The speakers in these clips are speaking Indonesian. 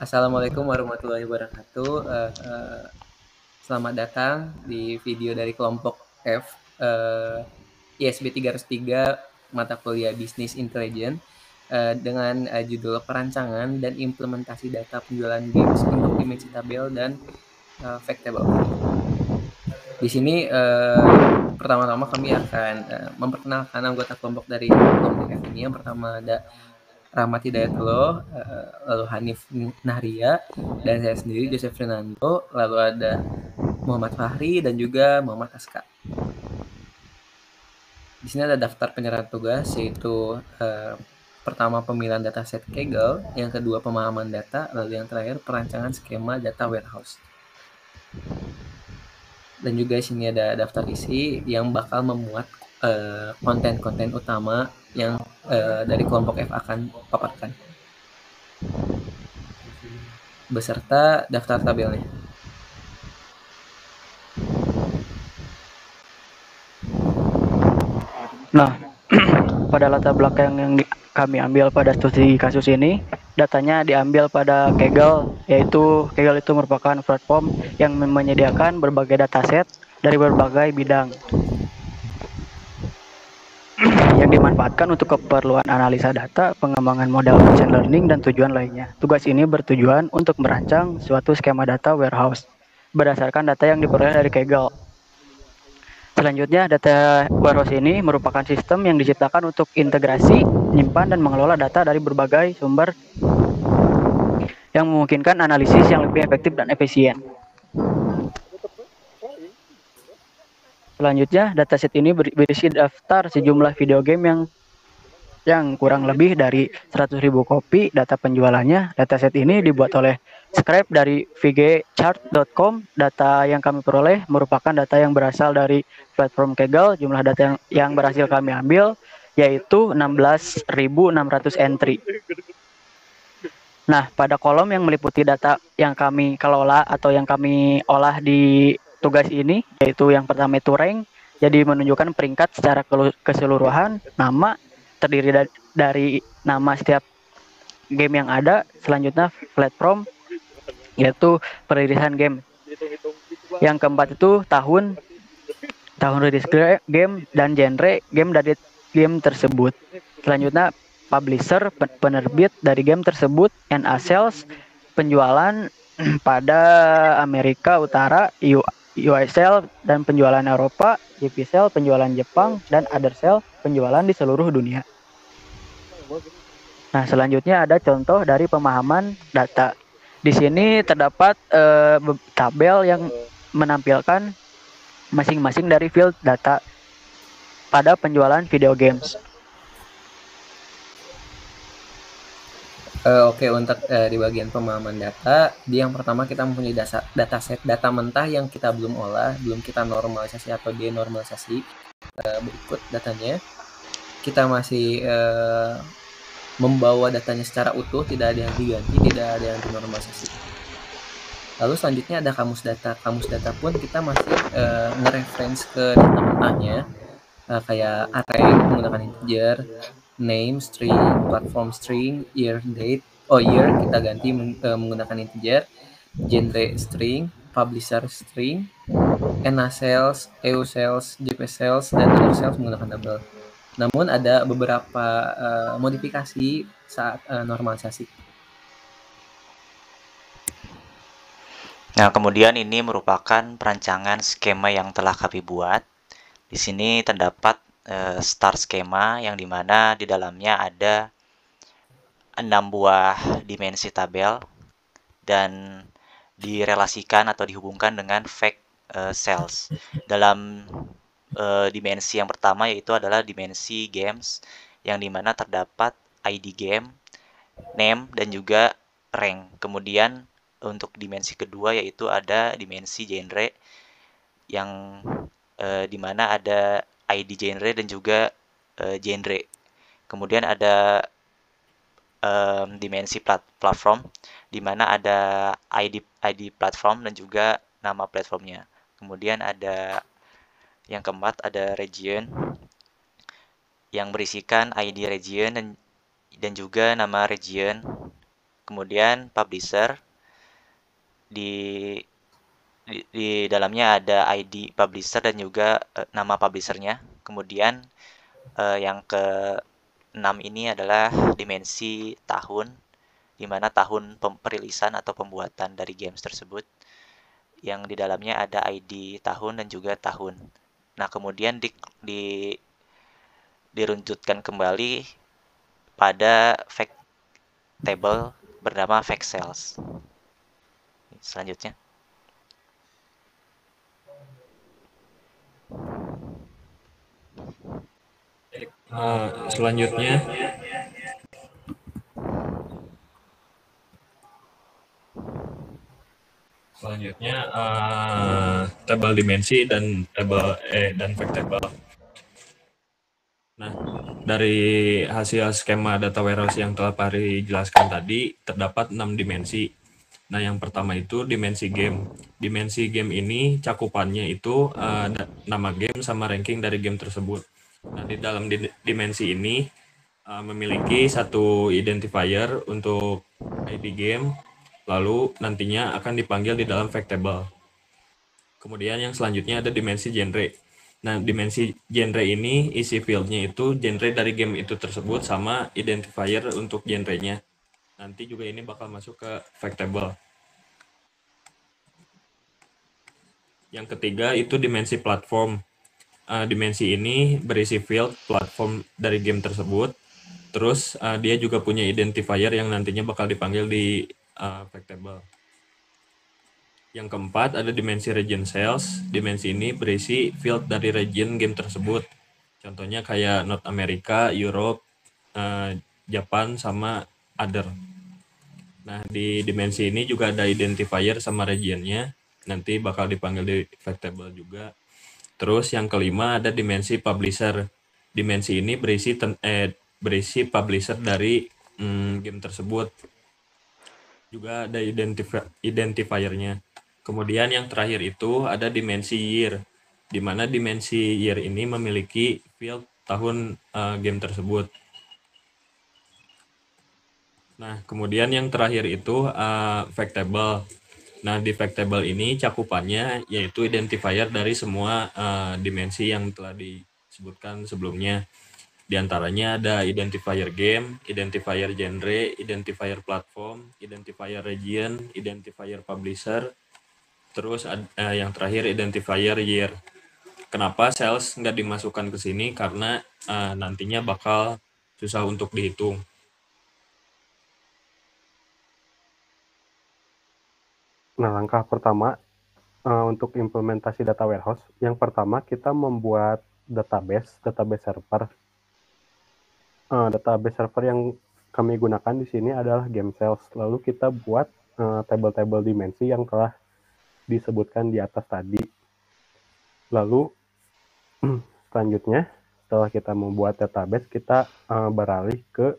Assalamualaikum warahmatullahi wabarakatuh. Selamat datang di video dari kelompok F, ISB 303 mata kuliah Bisnis Intelligence dengan judul perancangan dan implementasi data penjualan games untuk dimensi tabel dan fact table. Di sini pertama-tama kami akan memperkenalkan anggota kelompok dari kelompok F ini. Yang pertama ada Rahmat Hidayatullah, lalu Hanif Nahria, dan saya sendiri Joseph Fernando, lalu ada Muhammad Fahri dan juga Muhammad Aska. Di sini ada daftar penyerahan tugas, yaitu pertama pemilihan dataset Kaggle, yang kedua pemahaman data, lalu yang terakhir perancangan skema data warehouse. Dan juga di sini ada daftar isi yang bakal memuat konten-konten utama yang dari kelompok F akan paparkan, beserta daftar tabelnya. Nah, pada latar belakang yang kami ambil pada studi kasus ini, datanya diambil pada Kaggle, yaitu Kaggle itu merupakan platform yang menyediakan berbagai dataset dari berbagai bidang yang dimanfaatkan untuk keperluan analisa data, pengembangan model machine learning, dan tujuan lainnya. Tugas ini bertujuan untuk merancang suatu skema data warehouse berdasarkan data yang diperoleh dari Kaggle. Selanjutnya, data warehouse ini merupakan sistem yang diciptakan untuk integrasi, menyimpan, dan mengelola data dari berbagai sumber yang memungkinkan analisis yang lebih efektif dan efisien. Selanjutnya, dataset ini berisi daftar sejumlah video game yang kurang lebih dari 100.000 kopi data penjualannya. Dataset ini dibuat oleh Scribe dari vgchart.com. Data yang kami peroleh merupakan data yang berasal dari platform Kaggle. Jumlah data yang berhasil kami ambil yaitu 16.600 entry. Nah, pada kolom yang meliputi data yang kami kelola atau yang kami olah di tugas ini, yaitu yang pertama itu rank, jadi menunjukkan peringkat secara keseluruhan, nama, terdiri dari nama setiap game yang ada. Selanjutnya platform, yaitu perilisan game. Yang keempat itu tahun rilis game dan genre game dari game tersebut. Selanjutnya publisher, penerbit dari game tersebut, NA sales, penjualan pada Amerika Utara, US sale dan penjualan Eropa, JP sale, penjualan Jepang, dan other sale, penjualan di seluruh dunia. Nah, selanjutnya ada contoh dari pemahaman data. Di sini terdapat tabel yang menampilkan masing-masing dari field data pada penjualan video games. Oke, untuk di bagian pemahaman data, yang pertama kita mempunyai dataset data mentah yang kita belum olah, belum kita normalisasi atau denormalisasi. Berikut datanya. Kita masih membawa datanya secara utuh, tidak ada yang diganti, tidak ada yang dinormalisasi. Lalu selanjutnya ada kamus data. Kamus data pun kita masih nge-reference ke data mentahnya, kayak array menggunakan integer, name string, platform string, year date, year kita ganti menggunakan integer, genre string, publisher string, NA sales, EU sales, JP sales, dan other sales menggunakan double. Namun ada beberapa modifikasi saat normalisasi. Nah, kemudian ini merupakan perancangan skema yang telah kami buat. Di sini terdapat start skema yang dimana di dalamnya ada 6 buah dimensi tabel dan direlasikan atau dihubungkan dengan fact cells. Dalam dimensi yang pertama yaitu adalah dimensi games yang dimana terdapat ID game, name, dan juga rank. Kemudian untuk dimensi kedua yaitu ada dimensi genre yang dimana ada ID genre dan juga genre. Kemudian ada dimensi platform di mana ada ID platform dan juga nama platformnya. Kemudian ada yang keempat ada region yang berisikan ID region dan juga nama region. kemudian publisher, di dalamnya ada ID publisher dan juga nama publishernya. Kemudian yang ke-6 ini adalah dimensi tahun, di mana tahun perilisan atau pembuatan dari games tersebut, yang di dalamnya ada ID tahun dan juga tahun. Nah, kemudian diruntutkan kembali pada fact table bernama fact cells. Selanjutnya. Selanjutnya tabel dimensi dan fact table. Nah, dari hasil skema data warehouse yang telah Pari jelaskan tadi, terdapat 6 dimensi. Nah, yang pertama itu dimensi game. Dimensi game ini cakupannya itu nama game sama ranking dari game tersebut. Nah, di dalam dimensi ini memiliki satu identifier untuk ID game, lalu nantinya akan dipanggil di dalam fact table. Kemudian yang selanjutnya ada dimensi genre. Nah, dimensi genre ini isi fieldnya itu genre dari game itu tersebut sama identifier untuk genrenya. Nanti juga ini bakal masuk ke fact table. Yang ketiga itu dimensi platform. Dimensi ini berisi field platform dari game tersebut. Terus dia juga punya identifier yang nantinya bakal dipanggil di fact table. Yang keempat ada dimensi region cells. Dimensi ini berisi field dari region game tersebut. Contohnya kayak North America, Europe, Japan, sama other. Nah, di dimensi ini juga ada identifier sama regionnya. Nanti bakal dipanggil di fact table juga. Terus yang kelima ada dimensi publisher. Dimensi ini berisi publisher dari game tersebut. Juga ada identifiernya. Kemudian yang terakhir itu ada dimensi year, di mana dimensi year ini memiliki field tahun game tersebut. Nah, kemudian yang terakhir itu fact table. Nah, di fact table ini cakupannya yaitu identifier dari semua dimensi yang telah disebutkan sebelumnya. Di antaranya ada identifier game, identifier genre, identifier platform, identifier region, identifier publisher, terus yang terakhir identifier year. Kenapa sales nggak dimasukkan ke sini? Karena nantinya bakal susah untuk dihitung. Nah, langkah pertama untuk implementasi data warehouse, yang pertama kita membuat database server. Database server yang kami gunakan di sini adalah game cells. Lalu kita buat table-table dimensi yang telah disebutkan di atas tadi. Lalu selanjutnya setelah kita membuat database, kita beralih ke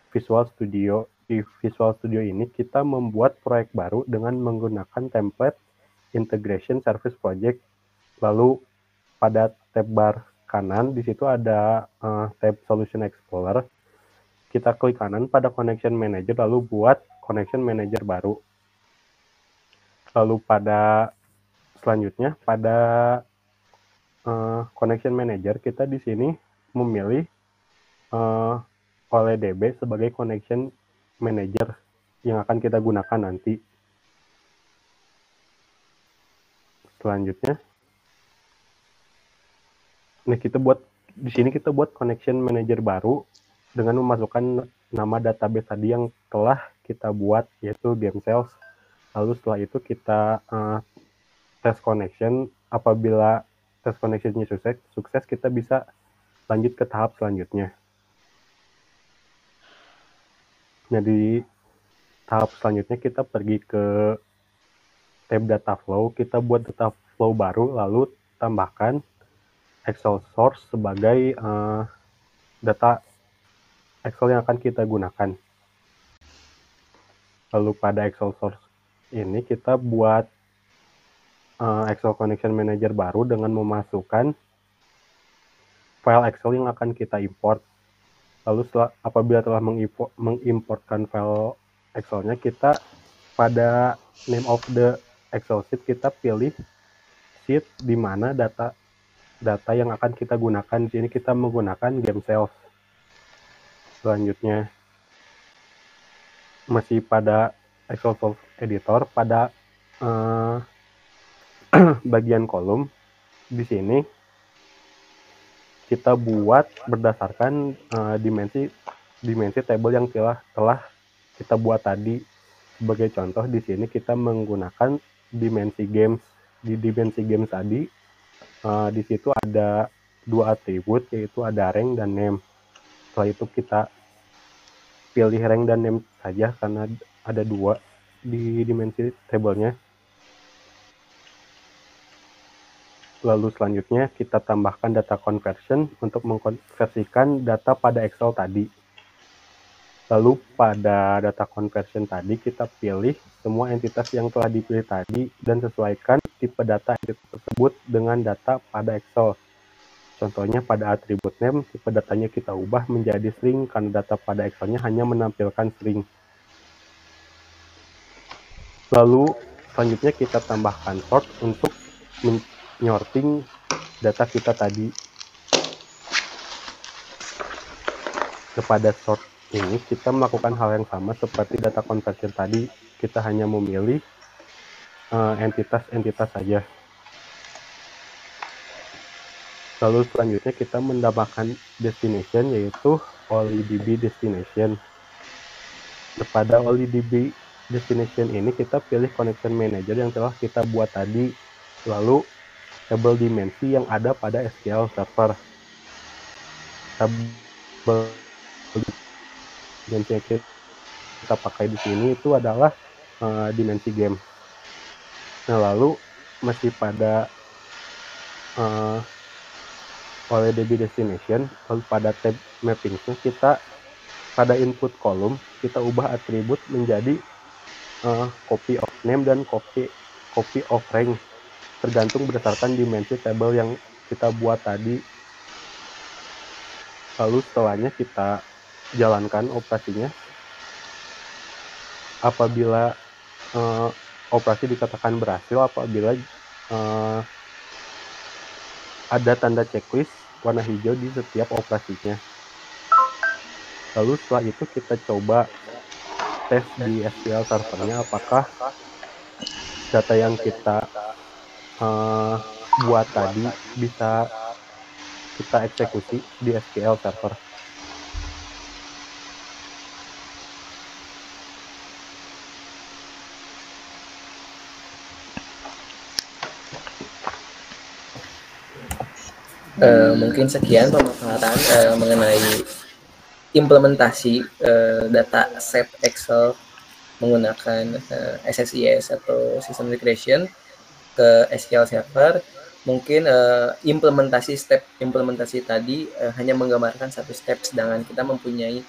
Visual Studio. Di Visual Studio ini kita membuat proyek baru dengan menggunakan template Integration Service Project. Lalu pada tab bar kanan di situ ada tab Solution Explorer. Kita klik kanan pada Connection Manager lalu buat Connection Manager baru. Lalu pada selanjutnya pada Connection Manager kita di sini memilih OLEDB sebagai Connection Manager yang akan kita gunakan nanti. Selanjutnya, nah di sini kita buat Connection Manager baru dengan memasukkan nama database tadi yang telah kita buat, yaitu game cells. Lalu setelah itu kita tes connection. Apabila tes connectionnya sukses, kita bisa lanjut ke tahap selanjutnya. Nah, di tahap selanjutnya kita pergi ke tab data flow. Kita buat data flow baru, lalu tambahkan Excel source sebagai data Excel yang akan kita gunakan. Lalu pada Excel source ini kita buat Excel Connection Manager baru dengan memasukkan file Excel yang akan kita import. Lalu apabila telah mengimportkan file Excelnya kita pada name of the Excel sheet kita pilih sheet di mana data yang akan kita gunakan. Di sini kita menggunakan game sales. Selanjutnya masih pada Excel Source Editor, pada bagian kolom di sini kita buat berdasarkan dimensi table yang telah kita buat tadi. Sebagai contoh di sini kita menggunakan dimensi games. Di dimensi games tadi di situ ada 2 atribut, yaitu ada rank dan name. Setelah itu kita pilih rank dan name saja karena ada 2 di dimensi tablenya. Lalu selanjutnya kita tambahkan data conversion untuk mengkonversikan data pada Excel tadi. Lalu pada data conversion tadi kita pilih semua entitas yang telah dipilih tadi dan sesuaikan tipe data entitas tersebut dengan data pada Excel. Contohnya pada atribut name, tipe datanya kita ubah menjadi string karena data pada Excel-nya hanya menampilkan string. Lalu selanjutnya kita tambahkan sort untuk menyorting data kita tadi. Kepada sort ini kita melakukan hal yang sama seperti data conversion tadi. Kita hanya memilih entitas-entitas saja. Lalu selanjutnya kita menambahkan destination, yaitu OnlyDB destination. Kepada OnlyDB destination ini kita pilih connection manager yang telah kita buat tadi, lalu tabel dimensi yang ada pada SQL Server. Tabel dimensi yang kita pakai di sini itu adalah dimensi game. Nah, lalu masih pada OnlyDB destination, lalu pada tab mapping-nya kita pada input kolom kita ubah atribut menjadi copy of name dan copy of rank, tergantung berdasarkan dimensi tabel yang kita buat tadi. Lalu setelahnya kita jalankan operasinya. Apabila operasi dikatakan berhasil apabila ada tanda checklist warna hijau di setiap operasinya. Lalu setelah itu kita coba tes di SQL servernya apakah data yang kita buat tadi bisa kita eksekusi di SQL server. Mungkin sekian pemaparan mengenai implementasi data set Excel menggunakan SSIS atau System Regression ke SQL Server. Mungkin step implementasi tadi hanya menggambarkan satu step, sedangkan kita mempunyai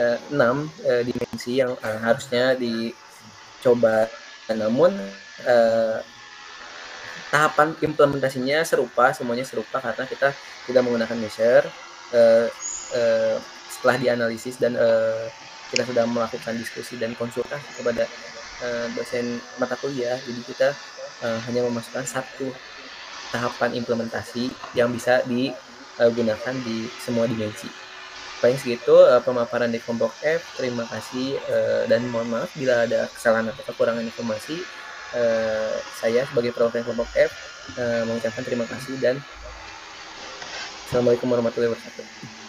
6 dimensi yang harusnya dicoba. Namun tahapan implementasinya semuanya serupa karena kita tidak menggunakan measure. Setelah dianalisis dan kita sudah melakukan diskusi dan konsultasi kepada dosen mata kuliah, jadi kita hanya memasukkan satu tahapan implementasi yang bisa digunakan di semua dimensi. Paling segitu pemaparan di kelompok F. Terima kasih dan mohon maaf bila ada kesalahan atau kekurangan informasi. Saya sebagai perwakilan kelompok F mengucapkan terima kasih dan Assalamualaikum warahmatullahi wabarakatuh.